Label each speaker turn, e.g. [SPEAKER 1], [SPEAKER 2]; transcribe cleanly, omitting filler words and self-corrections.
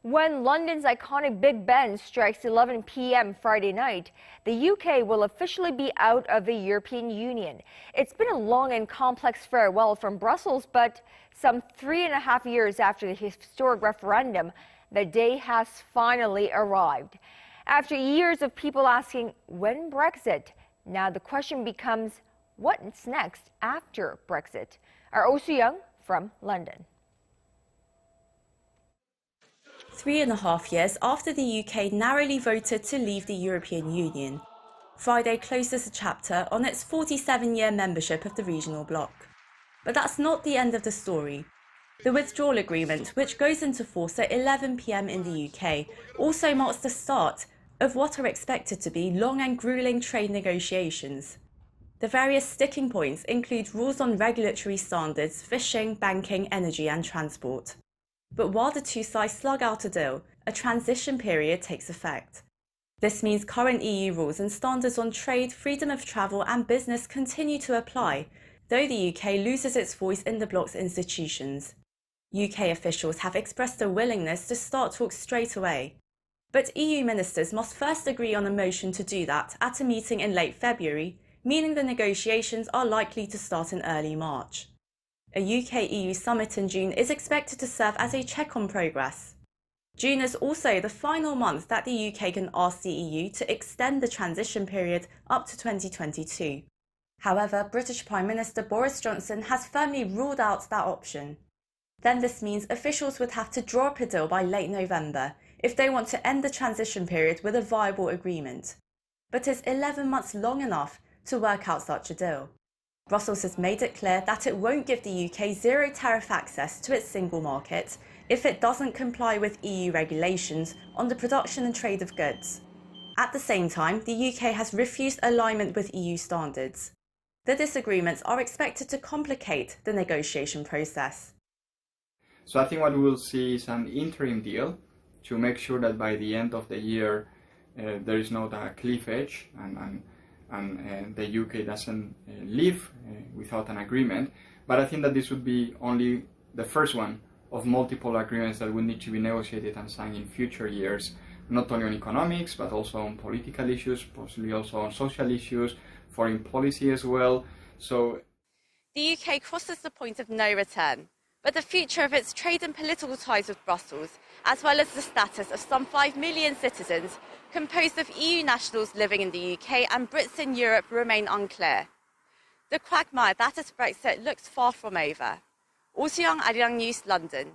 [SPEAKER 1] When London's iconic Big Ben strikes 11 p.m. Friday night, the UK will officially be out of the European Union. It's been a long and complex farewell from Brussels, but some 3.5 years after the historic referendum, the day has finally arrived. After years of people asking, when Brexit? Now the question becomes, what's next after Brexit? Our Oh Soo-young from London.
[SPEAKER 2] 3.5 years after the UK narrowly voted to leave the European Union, Friday closes a chapter on its 47-year membership of the regional bloc. But that's not the end of the story. The withdrawal agreement, which goes into force at 11 p.m. in the UK, also marks the start of what are expected to be long and grueling trade negotiations. The various sticking points include rules on regulatory standards, fishing, banking, energy and transport. But while the two sides slug out a deal, a transition period takes effect. This means current EU rules and standards on trade, freedom of travel and business continue to apply, though the UK loses its voice in the bloc's institutions. UK officials have expressed a willingness to start talks straight away. But EU ministers must first agree on a motion to do that at a meeting in late February, meaning the negotiations are likely to start in early March. A UK-EU summit in June is expected to serve as a check on progress. June is also the final month that the UK can ask the EU to extend the transition period up to 2022. However, British Prime Minister Boris Johnson has firmly ruled out that option. Then this means officials would have to draw up a deal by late November if they want to end the transition period with a viable agreement. But is 11 months long enough to work out such a deal? Brussels has made it clear that it won't give the UK zero tariff access to its single market if it doesn't comply with EU regulations on the production and trade of goods. At the same time, the UK has refused alignment with EU standards. The disagreements are expected to complicate the negotiation process.
[SPEAKER 3] So I think what we will see is an interim deal to make sure that by the end of the year there is not a cliff edge and the UK doesn't leave without an agreement. But I think that this would be only the first one of multiple agreements that will need to be negotiated and signed in future years, not only on economics, but also on political issues, possibly also on social issues, foreign policy as well. So
[SPEAKER 2] the UK crosses the point of no return, but the future of its trade and political ties with Brussels, as well as the status of some 5 million citizens composed of EU nationals living in the UK and Brits in Europe, remain unclear. The quagmire that is Brexit looks far from over. Oh Soo-young, Arirang News, London.